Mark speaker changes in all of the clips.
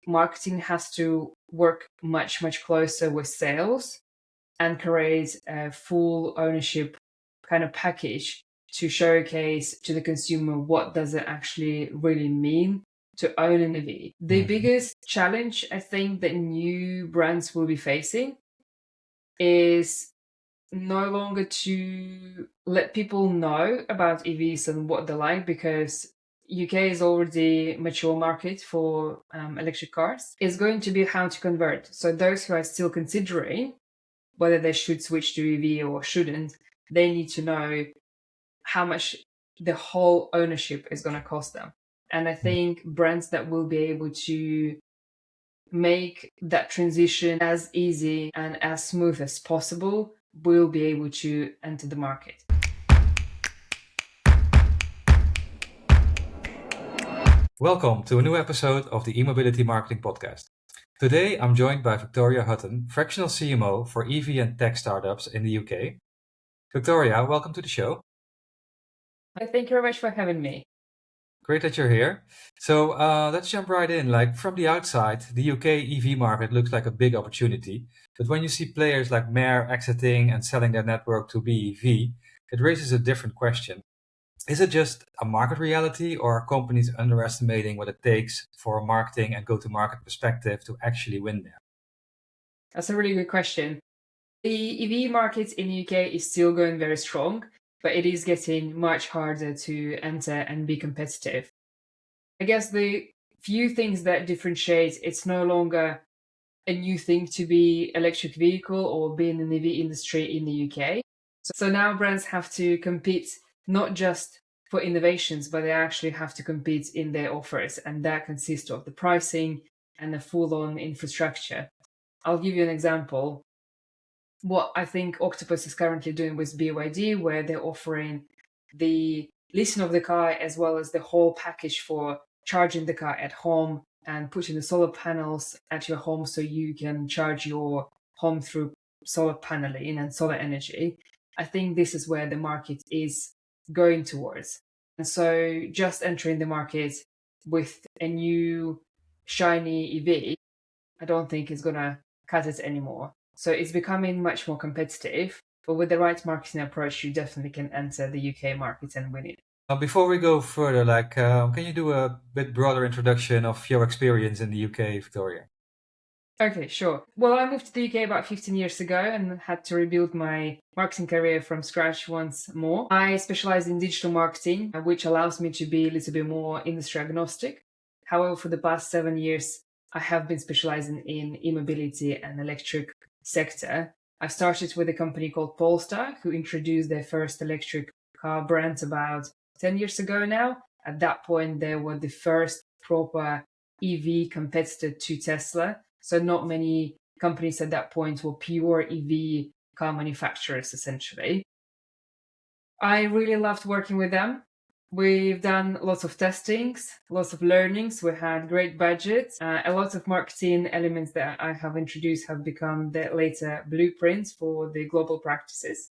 Speaker 1: marketing has to work much, much closer with sales and create a full ownership kind of package to showcase to the consumer what does it actually really mean to own an EV. The biggest challenge I think that new brands will be facing is no longer to let people know about EVs and what they like, because UK is already a mature market for electric cars. It's going to be how to convert. So those who are still considering whether they should switch to EV or shouldn't, they need to know how much the whole ownership is going to cost them. And I think brands that will be able to make that transition as easy and as smooth as possible will be able to enter the market.
Speaker 2: Welcome to a new episode of the eMobility Marketing Podcast. Today I'm joined by Victoria Hutton, Fractional CMO for EV and tech startups in the UK. Victoria, welcome to the show.
Speaker 1: Thank you very much for having me.
Speaker 2: Great that you're here. So let's jump right in. Like from the outside, the UK EV market looks like a big opportunity. But when you see players like Mer exiting and selling their network to BEV, it raises a different question. Is it just a market reality, or are companies underestimating what it takes for a marketing and go-to-market perspective to actually win there?
Speaker 1: That's a really good question. The EV market in the UK is still going very strong, but it is getting much harder to enter and be competitive. I guess the few things that differentiate, it's no longer a new thing to be electric vehicle or be in the EV industry in the UK. So now brands have to compete not just for innovations, but they actually have to compete in their offers, and that consists of the pricing and the full-on infrastructure. I'll give you an example. What I think Octopus is currently doing with BYD, where they're offering the leasing of the car as well as the whole package for charging the car at home and putting the solar panels at your home so you can charge your home through solar paneling and solar energy. I think this is where the market is going towards. And so just entering the market with a new shiny EV, I don't think is going to cut it anymore. So it's becoming much more competitive, but with the right marketing approach, you definitely can enter the UK market and win it.
Speaker 2: Before we go further, can you do a bit broader introduction of your experience in the UK, Victoria?
Speaker 1: Okay, sure. Well, I moved to the UK about 15 years ago and had to rebuild my marketing career from scratch once more. I specialize in digital marketing, which allows me to be a little bit more industry agnostic. However, for the past 7 years, I have been specializing in eMobility and electric sector. I started with a company called Polestar, who introduced their first electric car brand about 10 years ago now. At that point, they were the first proper EV competitor to Tesla. So not many companies at that point were pure EV car manufacturers, essentially. I really loved working with them. We've done lots of testings, lots of learnings. We had great budgets. A lot of marketing elements that I have introduced have become the later blueprints for the global practices.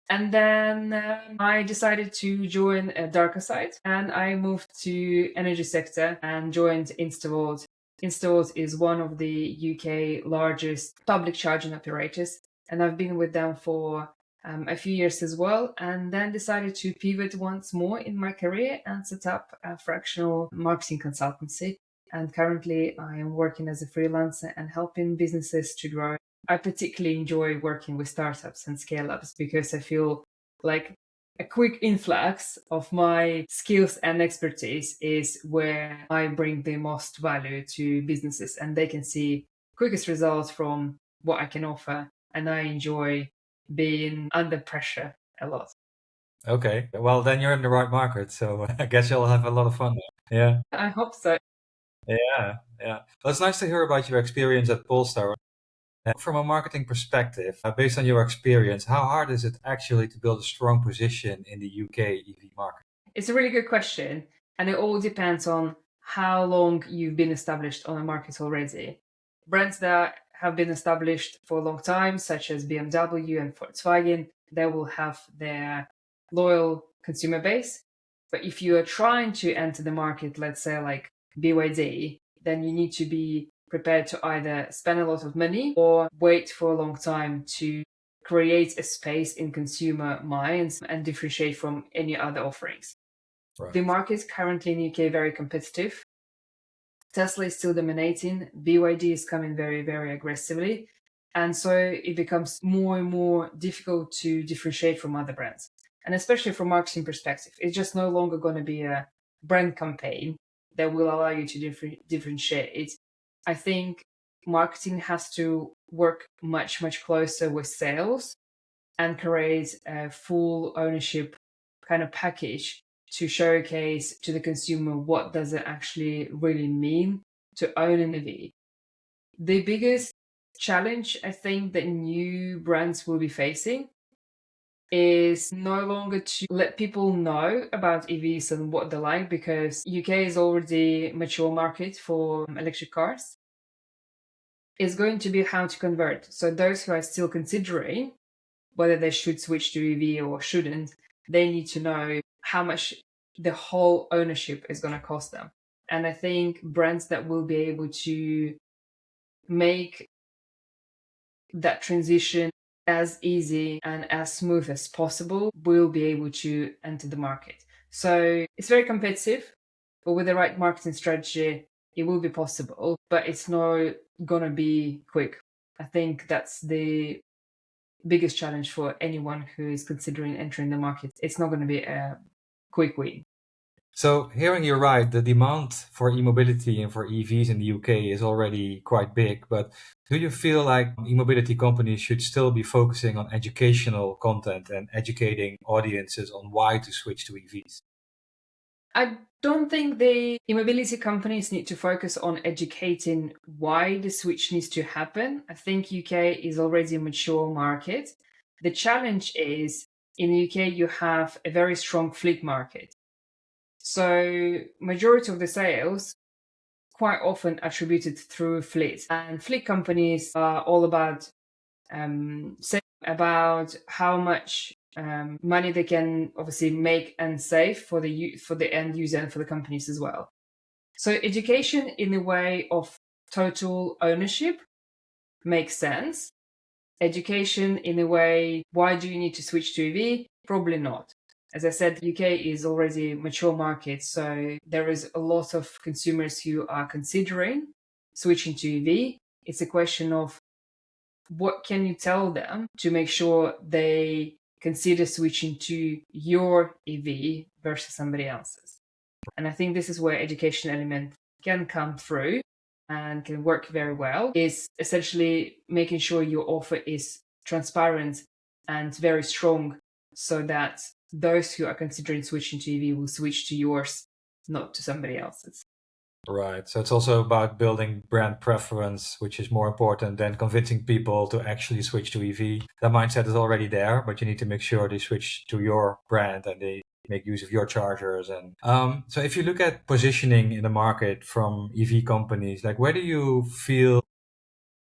Speaker 1: And then I decided to join a darker side, and I moved to energy sector and joined InstaVolt. InstaVolt is one of the UK largest public charging operators, and I've been with them for a few years as well, and then decided to pivot once more in my career and set up a fractional marketing consultancy. And currently I am working as a freelancer and helping businesses to grow. I particularly enjoy working with startups and scale-ups because I feel like a quick influx of my skills and expertise is where I bring the most value to businesses, and they can see quickest results from what I can offer. And I enjoy being under pressure a lot.
Speaker 2: Okay, well then you're in the right market, so I guess you'll have a lot of fun there. Yeah.
Speaker 1: I hope so.
Speaker 2: Yeah. Well, it's nice to hear about your experience at Polestar. From a marketing perspective, based on your experience, how hard is it actually to build a strong position in the UK EV market?
Speaker 1: It's a really good question, and it all depends on how long you've been established on a market already. Brands that have been established for a long time, such as BMW and Volkswagen, they will have their loyal consumer base. But if you are trying to enter the market, let's say like BYD, then you need to be prepared to either spend a lot of money or wait for a long time to create a space in consumer minds and differentiate from any other offerings.
Speaker 2: Right.
Speaker 1: The market is currently in the UK very competitive. Tesla is still dominating. BYD is coming very, very aggressively. And so it becomes more and more difficult to differentiate from other brands. And especially from marketing perspective, it's just no longer going to be a brand campaign that will allow you to differentiate. I think marketing has to work much, much closer with sales and create a full ownership kind of package to showcase to the consumer what does it actually really mean to own an EV. The biggest challenge I think that new brands will be facing is no longer to let people know about EVs and what they like, because UK is already a mature market for electric cars. It's going to be how to convert. So those who are still considering whether they should switch to EV or shouldn't, they need to know how much the whole ownership is going to cost them. And I think brands that will be able to make that transition as easy and as smooth as possible will be able to enter the market. So it's very competitive, but with the right marketing strategy, it will be possible, but it's not going to be quick. I think that's the biggest challenge for anyone who is considering entering the market. It's not going to be a quick win.
Speaker 2: So hearing you right, the demand for e-mobility and for EVs in the UK is already quite big, but do you feel like e-mobility companies should still be focusing on educational content and educating audiences on why to switch to EVs?
Speaker 1: I don't think the e-mobility companies need to focus on educating why the switch needs to happen. I think UK is already a mature market. The challenge is in the UK you have a very strong fleet market. So majority of the sales quite often attributed through fleet, and fleet companies are all about saying about how much money they can obviously make and save for the end user and for the companies as well. So education in the way of total ownership makes sense. Education in a way, why do you need to switch to EV? Probably not. As I said, UK is already a mature market, so there is a lot of consumers who are considering switching to EV. It's a question of what can you tell them to make sure they consider switching to your EV versus somebody else's. And I think this is where education element can come through and can work very well, is essentially making sure your offer is transparent and very strong so that those who are considering switching to EV will switch to yours, not to somebody else's.
Speaker 2: Right. So it's also about building brand preference, which is more important than convincing people to actually switch to EV. That mindset is already there, but you need to make sure they switch to your brand and they make use of your chargers. And so if you look at positioning in the market from EV companies, like where do you feel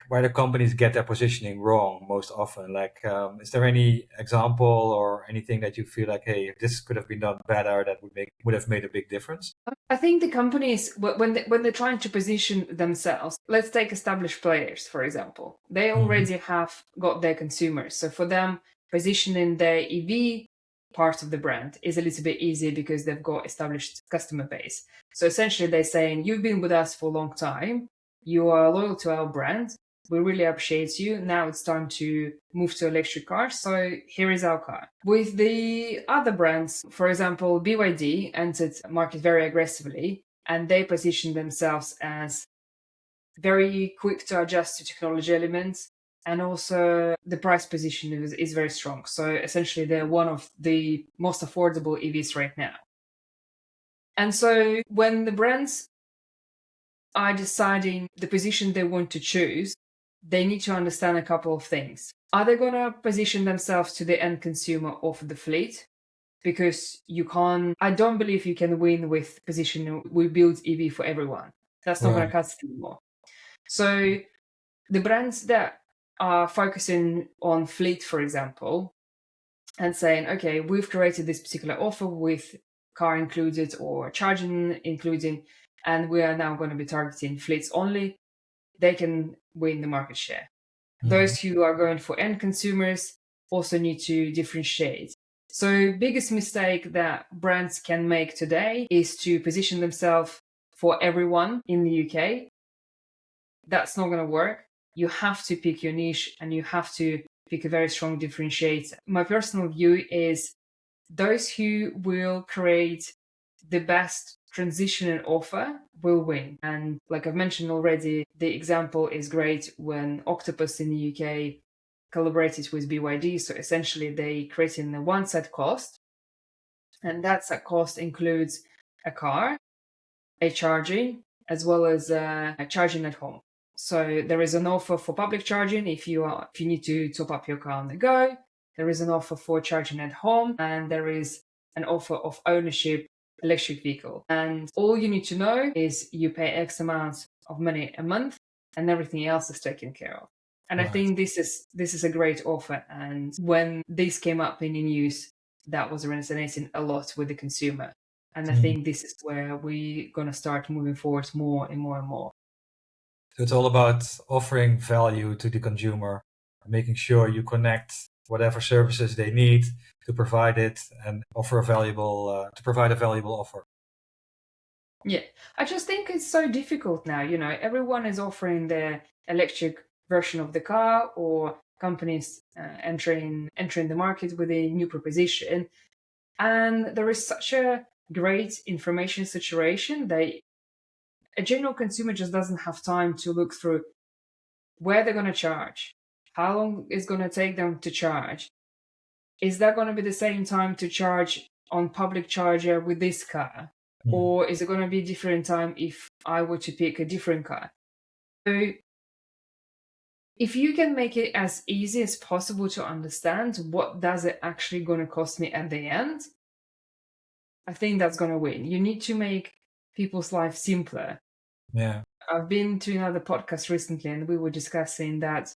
Speaker 2: where the companies get their positioning wrong most often? Like, is there any example or anything that you feel like, hey, if this could have been done better, that would have made a big difference?
Speaker 1: I think the companies, when they're trying to position themselves, let's take established players, for example. They already have got their consumers. So for them, positioning their EV part of the brand is a little bit easier because they've got established customer base. So essentially they're saying, you've been with us for a long time. You are loyal to our brand. We really appreciate you. Now it's time to move to electric cars. So here is our car. With the other brands, for example, BYD entered the market very aggressively, and they position themselves as very quick to adjust to technology elements. And also the price position is very strong. So essentially they're one of the most affordable EVs right now. And so when the brands are deciding the position they want to choose, they need to understand a couple of things. Are they going to position themselves to the end consumer of the fleet? Because I don't believe you can win with positioning, we build EV for everyone. That's not going to cut it anymore. So the brands that are focusing on fleet, for example, and saying, okay, we've created this particular offer with car included or charging including, and we are now going to be targeting fleets only, they can win the market share. Those who are going for end consumers also need to differentiate. So biggest mistake that brands can make today is to position themselves for everyone in the UK. That's not going to work. You have to pick your niche and you have to pick a very strong differentiator. My personal view is those who will create the best transition and offer will win. And like I've mentioned already, the example is great when Octopus in the UK collaborated with BYD. So essentially they created a one set cost, and that set cost includes a car, a charging, as well as a charging at home. So there is an offer for public charging if you need to top up your car on the go. There is an offer for charging at home, and there is an offer of ownership electric vehicle. And all you need to know is you pay X amount of money a month, and everything else is taken care of. And I think this is a great offer. And when this came up in the news, that was resonating a lot with the consumer. And I think this is where we're going to start moving forward more and more and more.
Speaker 2: So it's all about offering value to the consumer, making sure you connect whatever services they need to provide it and offer a valuable offer.
Speaker 1: Yeah, I just think it's so difficult now. Everyone is offering their electric version of the car, or companies entering the market with a new proposition. And there is such a great information saturation that a general consumer just doesn't have time to look through where they're going to charge, how long it's going to take them to charge. Is that going to be the same time to charge on public charger with this car? Or is it going to be a different time if I were to pick a different car? So if you can make it as easy as possible to understand what does it actually going to cost me at the end, I think that's going to win. You need to make people's life simpler.
Speaker 2: Yeah.
Speaker 1: I've been to another podcast recently, and we were discussing that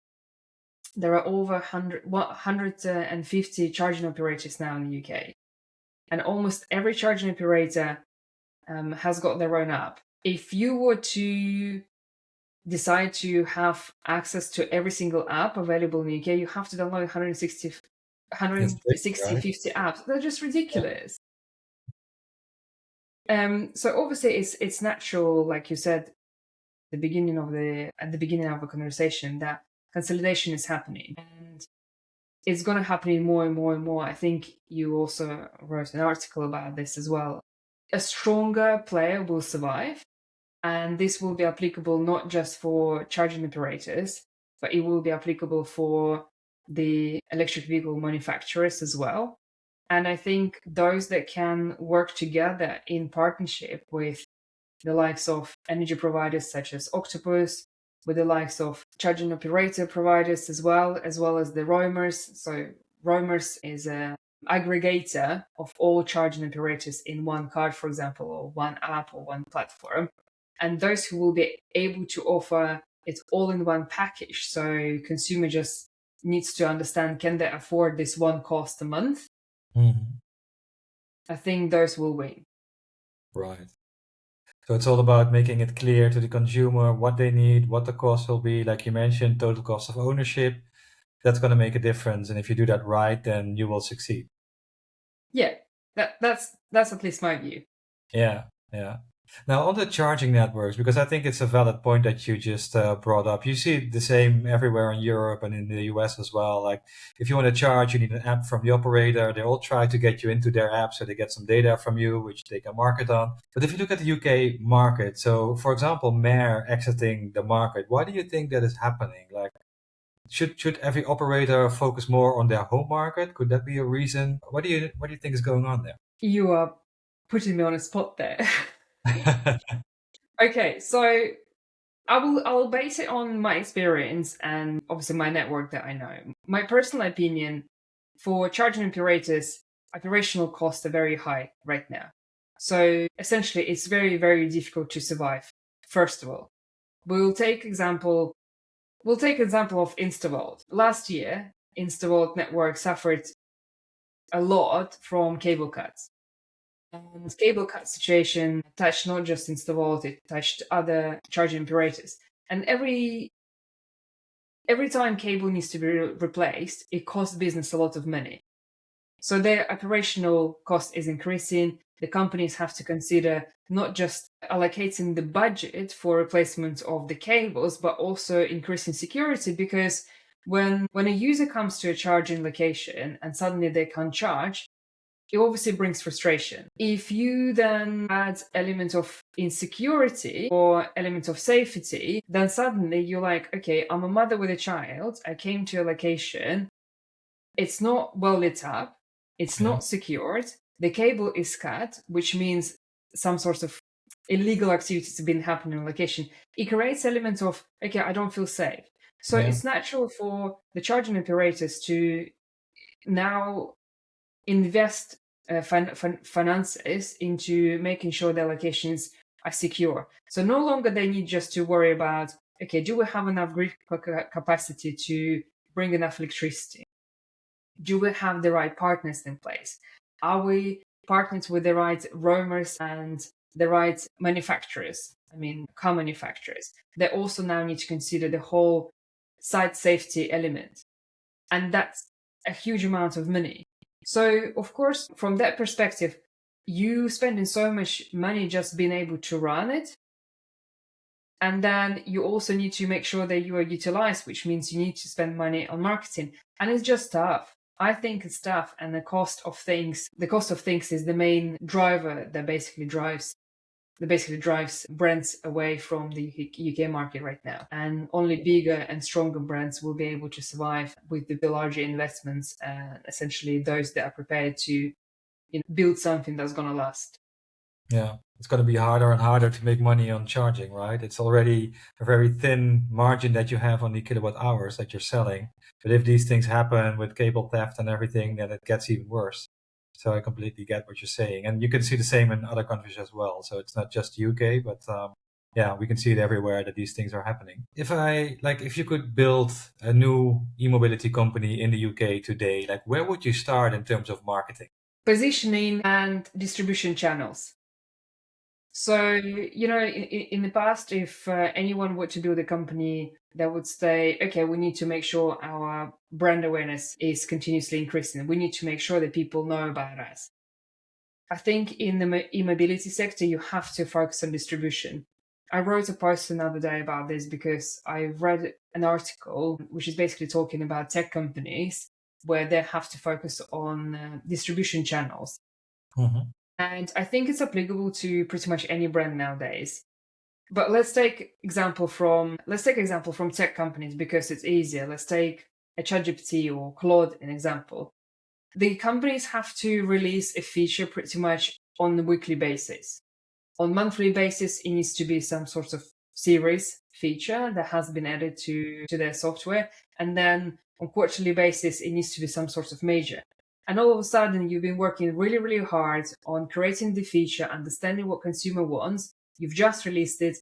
Speaker 1: there are over 150 charging operators now in the UK. And almost every charging operator has got their own app. If you were to decide to have access to every single app available in the UK, you have to download 160, 50 apps. They're just ridiculous. So obviously it's natural, like you said, at the beginning of the conversation, that consolidation is happening, and it's going to happen more and more and more. I think you also wrote an article about this as well. A stronger player will survive, and this will be applicable not just for charging operators, but it will be applicable for the electric vehicle manufacturers as well. And I think those that can work together in partnership with the likes of energy providers such as Octopus, with the likes of charging operator providers as well as the roamers. So roamers is an aggregator of all charging operators in one card, for example, or one app or one platform. And those who will be able to offer it all in one package. So consumer just needs to understand, can they afford this one cost a month? I think those will win.
Speaker 2: Right. So it's all about making it clear to the consumer what they need, what the cost will be. Like you mentioned, total cost of ownership. That's going to make a difference. And if you do that right, then you will succeed.
Speaker 1: Yeah, that's at least my view.
Speaker 2: Yeah. Now on the charging networks, because I think it's a valid point that you just brought up. You see the same everywhere in Europe and in the US as well. Like if you want to charge, you need an app from the operator. They all try to get you into their app so they get some data from you, which they can market on. But if you look at the UK market, so for example, Mare exiting the market, why do you think that is happening? Like should every operator focus more on their home market? Could that be a reason? What do you think is going on there?
Speaker 1: You are putting me on a spot there. Okay, so I will base it on my experience and obviously my network that I know. My personal opinion, for charging operators, operational costs are very high right now. So essentially, it's very, very difficult to survive. First of all, we'll take example of InstaVolt. Last year, InstaVolt network suffered a lot from cable cuts. And cable cut situation touched not just InstaVolt, it touched other charging operators. And every time cable needs to be replaced, it costs business a lot of money. So their operational cost is increasing. The companies have to consider not just allocating the budget for replacement of the cables, but also increasing security, because when a user comes to a charging location and suddenly they can't charge, it obviously brings frustration. If you then add element of insecurity or element of safety, then suddenly you're like, okay, I'm a mother with a child. I came to a location. It's not well lit up. It's
Speaker 2: Yeah.
Speaker 1: not secured. The cable is cut, which means some sort of illegal activities have been happening on location. It creates elements of, okay, I don't feel safe. So
Speaker 2: Yeah.
Speaker 1: it's natural for the charging operators to now invest finances into making sure their locations are secure. So no longer they need just to worry about, okay, do we have enough grid capacity to bring enough electricity? Do we have the right partners in place? Are we partnered with the right roamers and the right manufacturers? I mean, car manufacturers. They also now need to consider the whole site safety element. And that's a huge amount of money. So, of course, from that perspective, you spending so much money just being able to run it. And then you also need to make sure that you are utilized, which means you need to spend money on marketing. And it's just tough. I think it's tough. And the cost of things is the main driver that basically drives brands away from the UK market right now. And only bigger and stronger brands will be able to survive with the larger investments, and essentially those that are prepared to build something that's going to last.
Speaker 2: Yeah, it's going to be harder and harder to make money on charging, right? It's already a very thin margin that you have on the kilowatt hours that you're selling. But if these things happen with cable theft and everything, then it gets even worse. So I completely get what you're saying. And you can see the same in other countries as well. So it's not just UK, but yeah, we can see it everywhere that these things are happening. If you could build a new e-mobility company in the UK today, like where would you start in terms of marketing?
Speaker 1: Positioning and distribution channels. So, in the past, if anyone were to build a company, they would say, okay, we need to make sure our brand awareness is continuously increasing. We need to make sure that people know about us. I think in the e-mobility sector, you have to focus on distribution. I wrote a post another day about this because I read an article which is basically talking about tech companies where they have to focus on distribution channels.
Speaker 2: Mm-hmm.
Speaker 1: And I think it's applicable to pretty much any brand nowadays. But let's take example from tech companies because it's easier. Let's take a ChatGPT or Claude an example. The companies have to release a feature pretty much on a weekly basis. On monthly basis, it needs to be some sort of series feature that has been added to their software. And then on quarterly basis, it needs to be some sort of major. And all of a sudden, you've been working really, really hard on creating the feature, understanding what consumer wants. You've just released it,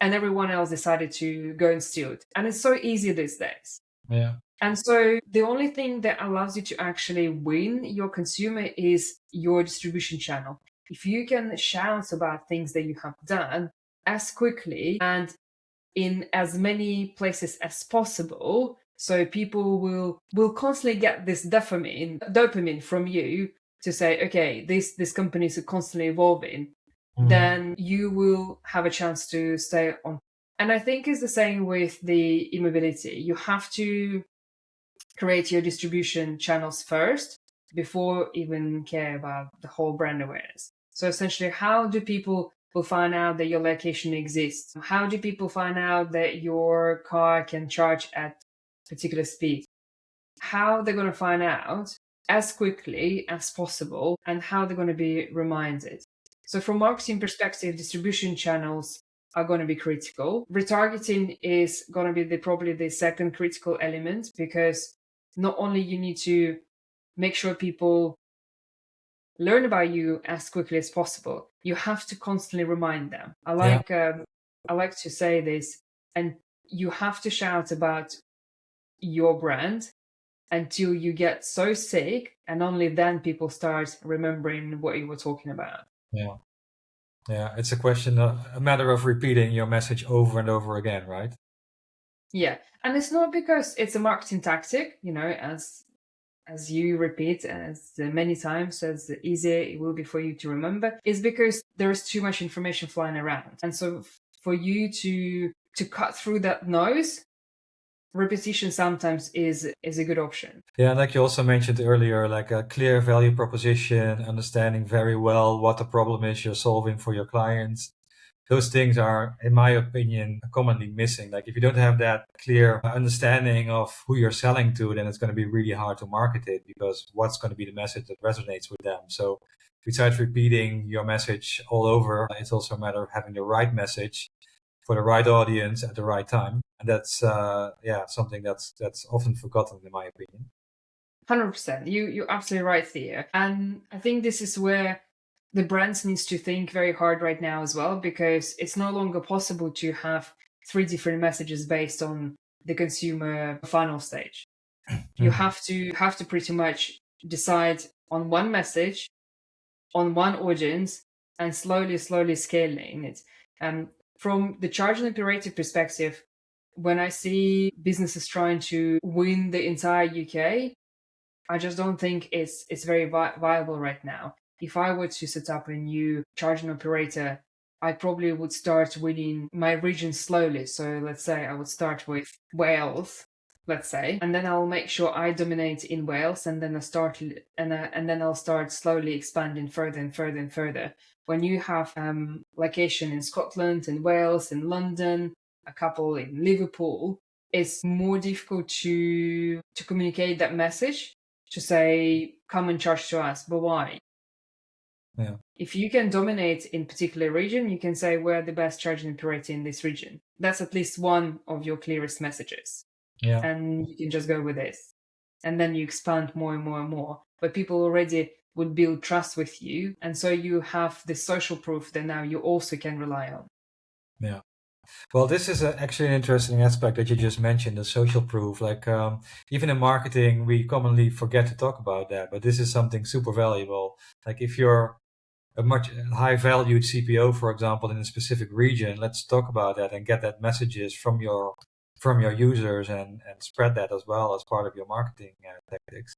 Speaker 1: and everyone else decided to go and steal it. And it's so easy these days.
Speaker 2: Yeah.
Speaker 1: And so the only thing that allows you to actually win your consumer is your distribution channel. If you can shout about things that you have done as quickly and in as many places as possible, so people will constantly get this dopamine from you to say, okay, this company is constantly evolving, then you will have a chance to stay on. And I think it's the same with the e-mobility. You have to create your distribution channels first before even care about the whole brand awareness. So essentially, how do people will find out that your location exists? How do people find out that your car can charge at particular speed? How they're going to find out as quickly as possible, and how they're going to be reminded. So from marketing perspective, distribution channels are going to be critical. Retargeting is going to be probably the second critical element, because not only you need to make sure people learn about you as quickly as possible, you have to constantly remind them. I like to say this, and you have to shout about your brand until you get so sick, and only then people start remembering what you were talking about.
Speaker 2: Yeah. Yeah. It's a matter of repeating your message over and over again, right?
Speaker 1: Yeah, and it's not because it's a marketing tactic, as you repeat as many times as easier it will be for you to remember, is because there's too much information flying around. And so for you to cut through that noise, repetition sometimes is a good option.
Speaker 2: Yeah, and like you also mentioned earlier, like a clear value proposition, understanding very well what the problem is you're solving for your clients. Those things are, in my opinion, commonly missing. Like if you don't have that clear understanding of who you're selling to, then it's going to be really hard to market it, because what's going to be the message that resonates with them? So besides repeating your message all over, it's also a matter of having the right message for the right audience at the right time. And that's something that's often forgotten, in my opinion.
Speaker 1: 100%. You're absolutely right, Theo. And I think this is where the brands needs to think very hard right now as well, because it's no longer possible to have three different messages based on the consumer funnel stage. You have to pretty much decide on one message, on one audience, and slowly scaling it. From the charging operator perspective, when I see businesses trying to win the entire UK, I just don't think it's very viable right now. If I were to set up a new charging operator, I probably would start winning my region slowly. So let's say I would start with Wales, let's say, and then I'll make sure I dominate in Wales, and then I'll start slowly expanding further and further and further. When you have location in Scotland, in Wales, in London, a couple in Liverpool, it's more difficult to communicate that message, to say, come and charge to us. But why?
Speaker 2: Yeah.
Speaker 1: If you can dominate in particular region, you can say we're the best charging operator in this region. That's at least one of your clearest messages.
Speaker 2: Yeah.
Speaker 1: And you can just go with this. And then you expand more and more and more. But people already would build trust with you. And so you have the social proof that now you also can rely on.
Speaker 2: Yeah. Well, this is actually an interesting aspect that you just mentioned, the social proof. Like even in marketing, we commonly forget to talk about that, but this is something super valuable. Like if you're a much high valued CPO, for example, in a specific region, let's talk about that and get that messages from your users, and spread that as well as part of your marketing tactics.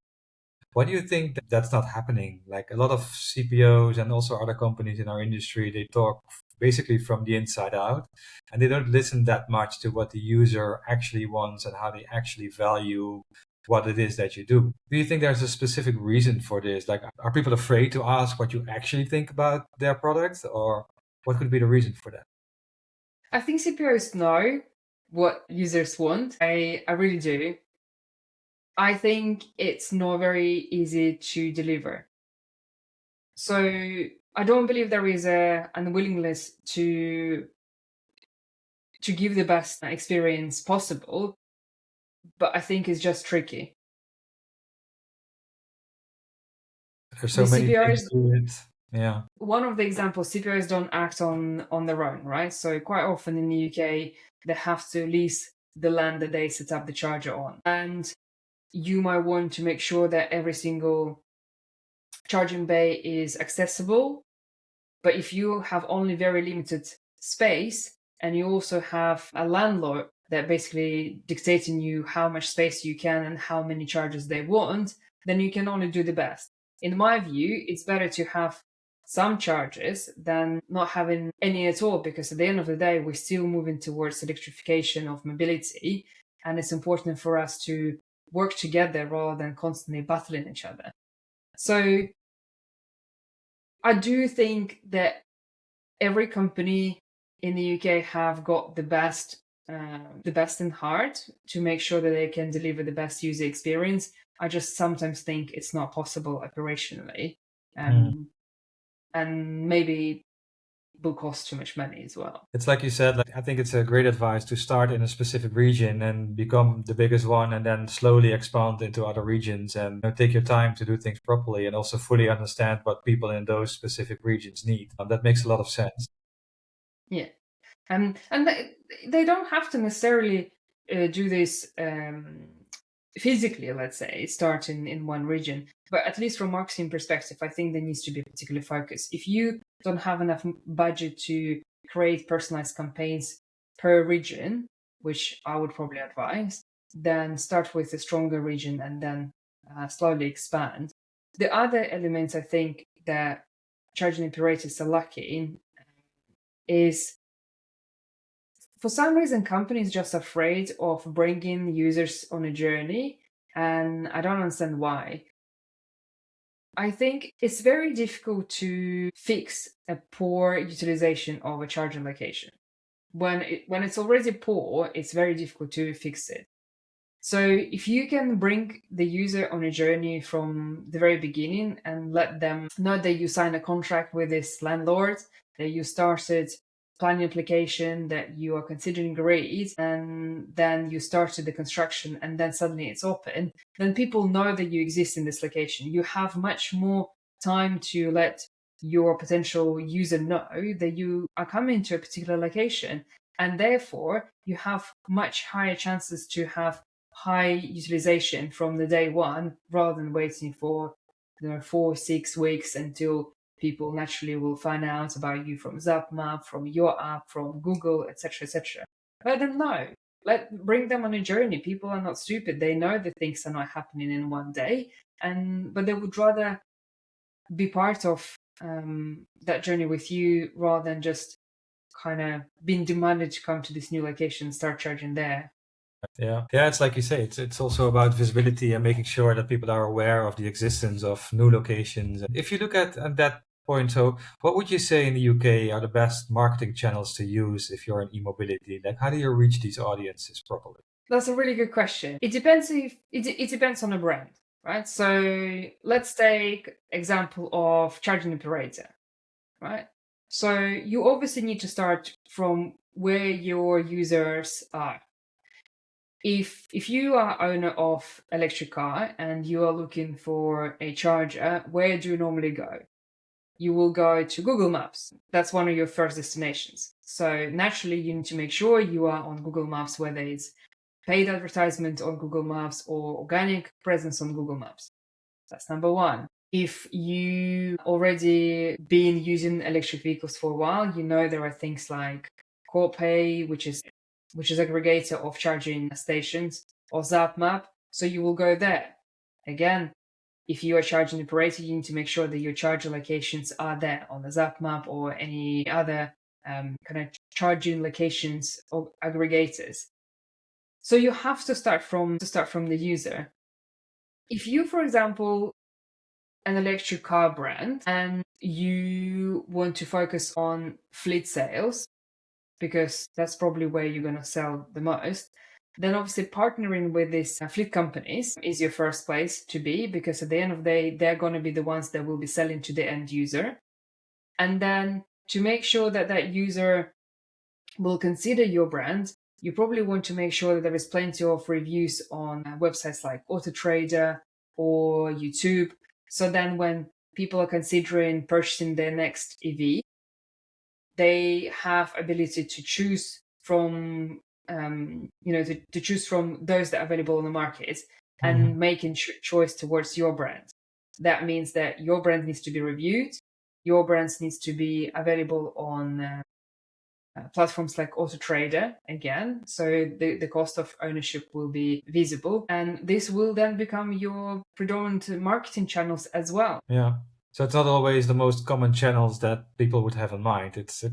Speaker 2: Why do you think that that's not happening? Like a lot of CPOs and also other companies in our industry, they talk basically from the inside out, and they don't listen that much to what the user actually wants and how they actually value what it is that you do. Do you think there's a specific reason for this? Like, are people afraid to ask what you actually think about their product, or what could be the reason for that?
Speaker 1: I think CPOs know what users want. I really do. I think it's not very easy to deliver. So I don't believe there is a unwillingness to give the best experience possible, but I think it's just tricky.
Speaker 2: There's
Speaker 1: The
Speaker 2: so many things
Speaker 1: CPOs,
Speaker 2: to it. Yeah.
Speaker 1: one of the examples, CPOs don't act on their own, right? So quite often in the UK, they have to lease the land that they set up the charger on. And you might want to make sure that every single charging bay is accessible. But if you have only very limited space, and you also have a landlord that basically dictating you how much space you can and how many chargers they want, then you can only do the best. In my view, it's better to have some chargers than not having any at all, because at the end of the day, we're still moving towards electrification of mobility, and it's important for us to work together rather than constantly battling each other. So I do think that every company in the UK have got the best in heart to make sure that they can deliver the best user experience. I just sometimes think it's not possible operationally, and maybe will cost too much money as well.
Speaker 2: It's like you said, like I think it's a great advice to start in a specific region and become the biggest one, and then slowly expand into other regions, and take your time to do things properly and also fully understand what people in those specific regions need. That makes a lot of sense.
Speaker 1: Yeah, and they don't have to necessarily do this physically, let's say, start in one region. But at least from marketing perspective, I think there needs to be a particular focus. If you don't have enough budget to create personalized campaigns per region, which I would probably advise, then start with a stronger region and then slowly expand. The other elements I think that charging operators are lacking is, for some reason, companies just afraid of bringing users on a journey, and I don't understand why. I think it's very difficult to fix a poor utilization of a charging location. When it's already poor, it's very difficult to fix it. So if you can bring the user on a journey from the very beginning and let them know that you sign a contract with this landlord, that you started planning application, that you are considering grades, and then you started the construction and then suddenly it's open, then people know that you exist in this location. You have much more time to let your potential user know that you are coming to a particular location, and therefore you have much higher chances to have high utilization from the day one, rather than waiting for 4-6 weeks until people naturally will find out about you from ZapMap, from your app, from Google, etc., etc. Let them know. Bring them on a journey. People are not stupid. They know that things are not happening in one day, but they would rather be part of that journey with you rather than just kind of being demanded to come to this new location and start charging there.
Speaker 2: Yeah, it's like you say, it's also about visibility and making sure that people are aware of the existence of new locations. If you look at that point, so what would you say in the UK are the best marketing channels to use if you're in eMobility? Like, how do you reach these audiences properly?
Speaker 1: That's a really good question. It depends it depends on the brand, right? So let's take example of charging operator, right? So you obviously need to start from where your users are. If you are owner of electric car and you are looking for a charger, where do you normally go? You will go to Google Maps. That's one of your first destinations. So naturally, you need to make sure you are on Google Maps, whether it's paid advertisement on Google Maps or organic presence on Google Maps. That's number one. If you already been using electric vehicles for a while, you know there are things like Corpay, which is aggregator of charging stations, or ZapMap. So you will go there. Again, if you are charging operator, you need to make sure that your charger locations are there on the ZapMap or any other kind of charging locations or aggregators. So you have to start from the user. If you, for example, an electric car brand and you want to focus on fleet sales, because that's probably where you're going to sell the most, then obviously partnering with these fleet companies is your first place to be, because at the end of the day, they're going to be the ones that will be selling to the end user. And then to make sure that that user will consider your brand, you probably want to make sure that there is plenty of reviews on websites like AutoTrader or YouTube. So then when people are considering purchasing their next EV, they have ability to choose from to choose from those that are available on the market and making choice towards your brand. That means that your brand needs to be reviewed, your brand needs to be available on platforms like AutoTrader again, so the cost of ownership will be visible, and this will then become your predominant marketing channels as well.
Speaker 2: Yeah. So it's not always the most common channels that people would have in mind. It's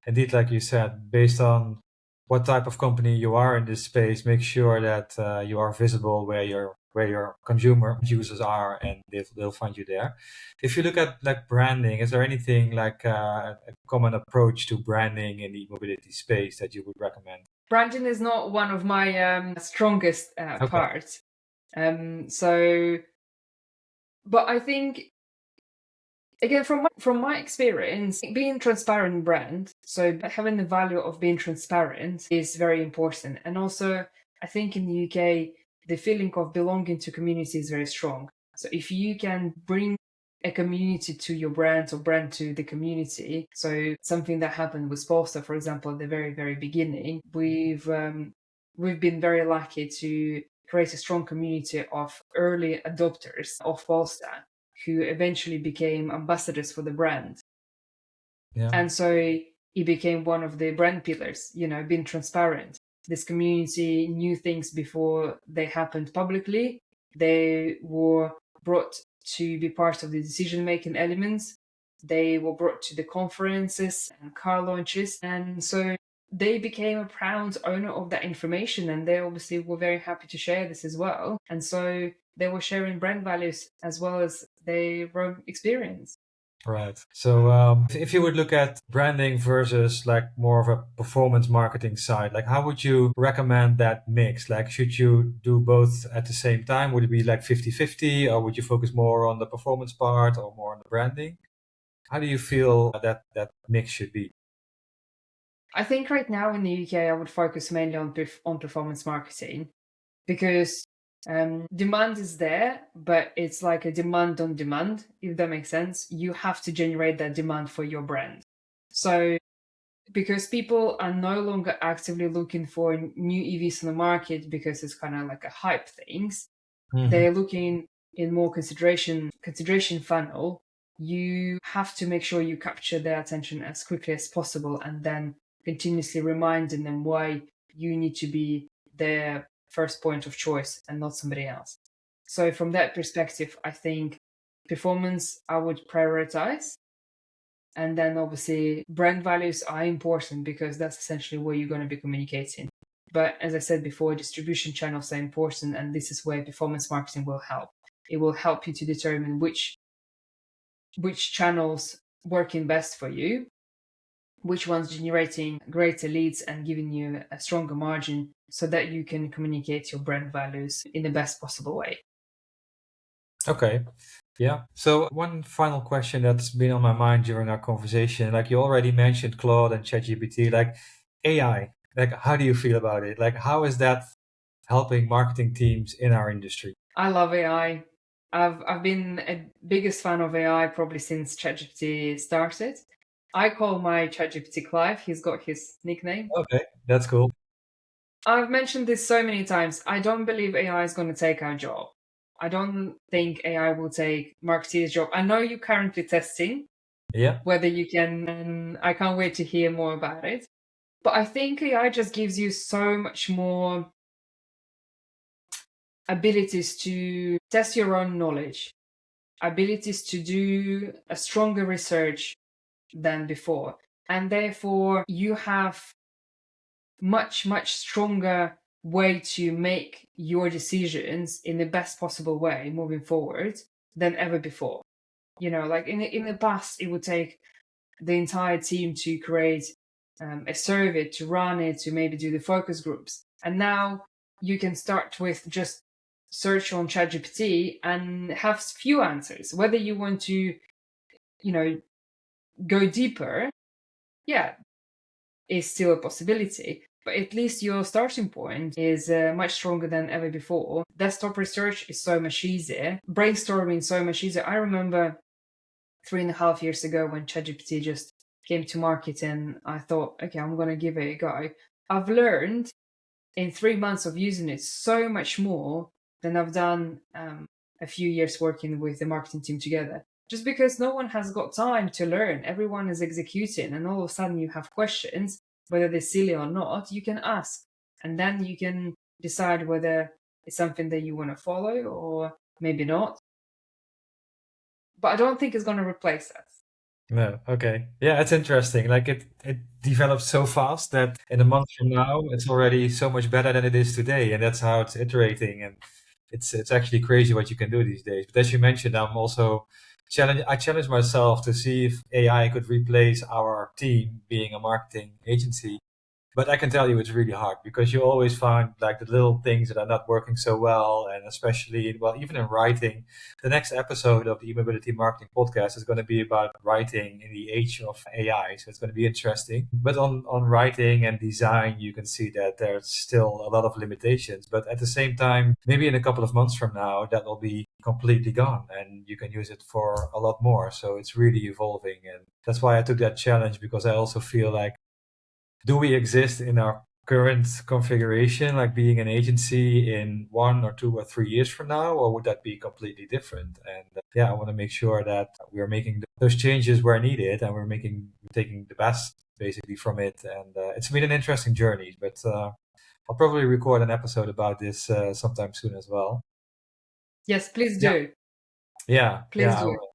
Speaker 2: indeed, like you said, based on what type of company you are in this space, make sure that you are visible where your consumer users are, and they'll find you there. If you look at like branding, is there anything like a common approach to branding in the mobility space that you would recommend?
Speaker 1: Branding is not one of my strongest
Speaker 2: Okay.
Speaker 1: parts. But I think, again, from my experience, being transparent in brand, so having the value of being transparent is very important. And also, I think in the UK, the feeling of belonging to community is very strong. So if you can bring a community to your brand or brand to the community, so something that happened with Polestar, for example, at the very, very beginning, we've been very lucky to create a strong community of early adopters of Polestar who eventually became ambassadors for the brand.
Speaker 2: Yeah.
Speaker 1: And so it became one of the brand pillars, being transparent. This community knew things before they happened publicly. They were brought to be part of the decision-making elements. They were brought to the conferences and car launches. And so they became a proud owner of that information. And they obviously were very happy to share this as well. And so they were sharing brand values as well as their own experience.
Speaker 2: Right. So if you would look at branding versus like more of a performance marketing side, like how would you recommend that mix? Like should you do both at the same time? Would it be like 50-50, or would you focus more on the performance part or more on the branding? How do you feel that mix should be?
Speaker 1: I think right now in the UK, I would focus mainly on performance marketing because demand is there, but it's like a demand on demand, if that makes sense. You have to generate that demand for your brand. So because people are no longer actively looking for new EVs on the market because it's kind of like a hype things, they're looking in more consideration funnel. You have to make sure you capture their attention as quickly as possible and then continuously reminding them why you need to be their first point of choice and not somebody else. So from that perspective, I think performance I would prioritize. And then obviously brand values are important because that's essentially where you're going to be communicating. But as I said before, distribution channels are important, and this is where performance marketing will help. It will help you to determine which channels working best for you, which one's generating greater leads and giving you a stronger margin so that you can communicate your brand values in the best possible way.
Speaker 2: Okay. Yeah. So one final question that's been on my mind during our conversation, like you already mentioned Claude and ChatGPT, like AI, like how do you feel about it? Like how is that helping marketing teams in our industry?
Speaker 1: I love AI. I've been a biggest fan of AI probably since ChatGPT started. I call my ChatGPT Clive. He's got his nickname.
Speaker 2: Okay, that's cool.
Speaker 1: I've mentioned this so many times. I don't believe AI is going to take our job. I don't think AI will take marketeers' job. I know you're currently testing
Speaker 2: Yeah.
Speaker 1: whether you can, and I can't wait to hear more about it. But I think AI just gives you so much more abilities to test your own knowledge, abilities to do a stronger research than before. And therefore, you have much, much stronger way to make your decisions in the best possible way moving forward than ever before. Like in the past, it would take the entire team to create a survey, to run it, to maybe do the focus groups. And now you can start with just search on ChatGPT and have few answers. Whether you want to, go deeper, yeah, is still a possibility. But at least your starting point is much stronger than ever before. Desktop research is so much easier. Brainstorming so much easier. I remember 3.5 years ago when ChatGPT just came to market and I thought, okay, I'm going to give it a go. I've learned in 3 months of using it so much more than I've done a few years working with the marketing team together. Just because no one has got time to learn, everyone is executing, and all of a sudden you have questions, whether they're silly or not, you can ask. And then you can decide whether it's something that you want to follow or maybe not. But I don't think it's going to replace us.
Speaker 2: No, okay. Yeah, it's interesting. Like it develops so fast that in a month from now, it's already so much better than it is today, and that's how it's iterating. And it's actually crazy what you can do these days. But as you mentioned, I'm also I challenge myself to see if AI could replace our team being a marketing agency. But I can tell you it's really hard because you always find like the little things that are not working so well. And especially, well, even in writing, the next episode of the eMobility Marketing Podcast is going to be about writing in the age of AI. So it's going to be interesting. But on writing and design, you can see that there's still a lot of limitations. But at the same time, maybe in a couple of months from now, that will be completely gone and you can use it for a lot more. So it's really evolving. And that's why I took that challenge, because I also feel like, do we exist in our current configuration, like being an agency in 1 or 2 or 3 years from now, or would that be completely different? And yeah, I want to make sure that we're making those changes where needed, and we're taking the best basically from it. And it's been an interesting journey, but I'll probably record an episode about this sometime soon as well.
Speaker 1: Yes, please
Speaker 2: Yeah,
Speaker 1: do.
Speaker 2: yeah,
Speaker 1: Please
Speaker 2: I
Speaker 1: do.
Speaker 2: will.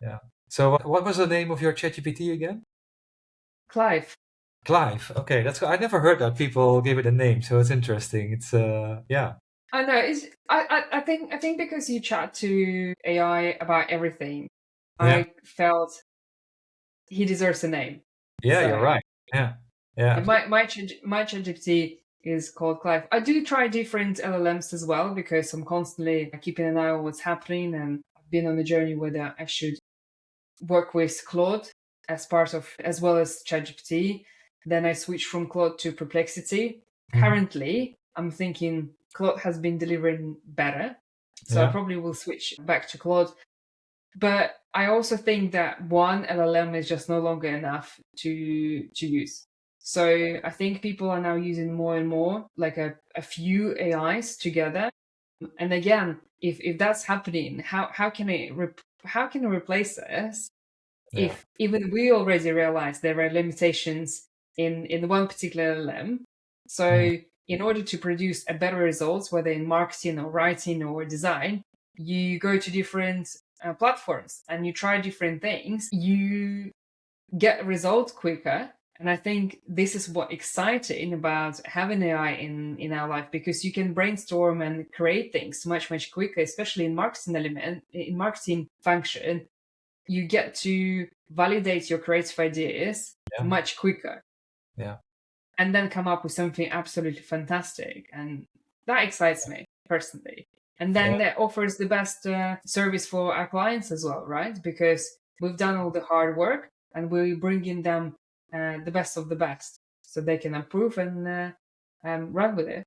Speaker 2: Yeah. So what was the name of your ChatGPT again?
Speaker 1: Clive.
Speaker 2: Clive. Okay, that's I never heard that people gave it a name, so it's interesting. It's yeah.
Speaker 1: I know. I think because you chat to AI about everything,
Speaker 2: Yeah.
Speaker 1: I felt he deserves a name.
Speaker 2: Yeah, you're
Speaker 1: So
Speaker 2: right. Yeah. Yeah.
Speaker 1: and my ChatGPT is called Clive. I do try different LLMs as well because I'm constantly keeping an eye on what's happening, and I've been on a journey whether I should work with Claude as well as ChatGPT. Then I switched from Claude to Perplexity.
Speaker 2: Mhm.
Speaker 1: Currently, I'm thinking Claude has been delivering better, so I
Speaker 2: Yeah.
Speaker 1: probably will switch back to Claude. But I also think that one LLM is just no longer enough to use. So I think people are now using more and more, like a few AIs together. And again, if that's happening, how can how can it replace us
Speaker 2: Yeah.
Speaker 1: if even we already realize there are limitations in one particular LLM?
Speaker 2: Mhm.
Speaker 1: So in order to produce a better results, whether in marketing or writing or design, you go to different platforms and you try different things. You get results quicker. And I think this is what exciting about having AI in our life, because you can brainstorm and create things much quicker, especially in marketing function. You get to validate your creative ideas
Speaker 2: Yeah.
Speaker 1: much quicker
Speaker 2: Yeah.
Speaker 1: and then come up with something absolutely fantastic. And that excites me personally. And
Speaker 2: Yeah.
Speaker 1: then that offers the best service for our clients as well, right? Because we've done all the hard work and we're bringing them the best of the best so they can improve and run with it.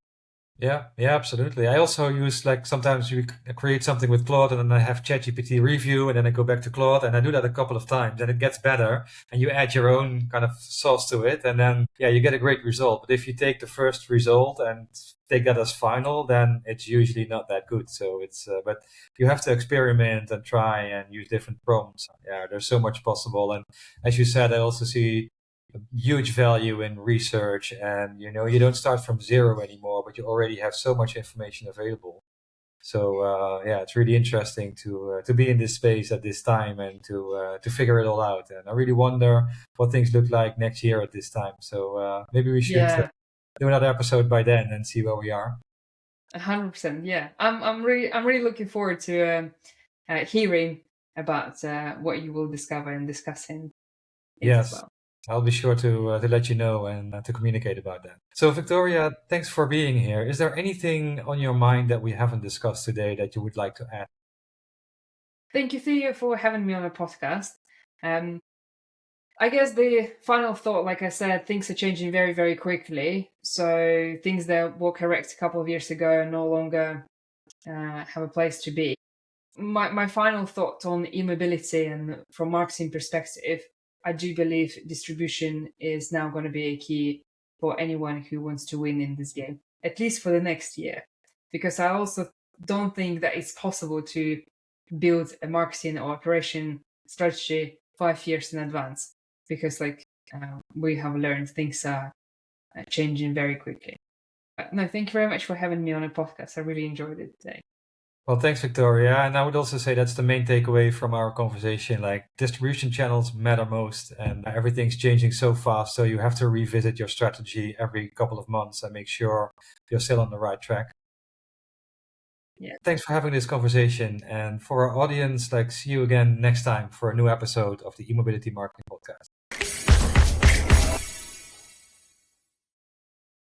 Speaker 2: Yeah, yeah, absolutely. I also use like sometimes you create something with Claude and then I have ChatGPT review and then I go back to Claude and I do that a couple of times and it gets better and you add your own kind of sauce to it and then yeah, you get a great result. But if you take the first result and take that as final, then it's usually not that good. So it's but you have to experiment and try and use different prompts. Yeah, there's so much possible. And as you said, I also see huge value in research and you don't start from zero anymore, but you already have so much information available. So yeah, it's really interesting to be in this space at this time and to figure it all out. And I really wonder what things look like next year at this time. So maybe we should
Speaker 1: Yeah,
Speaker 2: do another episode by then and see where we are.
Speaker 1: 100%. Yeah, I'm really looking forward to hearing about what you will discover and discussing it as
Speaker 2: Yes,
Speaker 1: well.
Speaker 2: I'll be sure to let you know and to communicate about that. So, Victoria, thanks for being here. Is there anything on your mind that we haven't discussed today that you would like to add?
Speaker 1: Thank you, Theo, for having me on the podcast. Um, I guess the final thought, like I said, things are changing very quickly. So things that were correct a couple of years ago no longer have a place to be. My final thought on eMobility and from marketing perspective, I do believe distribution is now going to be a key for anyone who wants to win in this game, at least for the next year. Because I also don't think that it's possible to build a marketing or operation strategy 5 years in advance, because we have learned things are changing very quickly. No, thank you very much for having me on a podcast. I really enjoyed it today.
Speaker 2: Well, thanks, Victoria. And I would also say that's the main takeaway from our conversation. Like distribution channels matter most, and everything's changing so fast. So you have to revisit your strategy every couple of months and make sure you're still on the right track.
Speaker 1: Yeah.
Speaker 2: Thanks for having this conversation. And for our audience, like see you again next time for a new episode of the eMobility Marketing Podcast.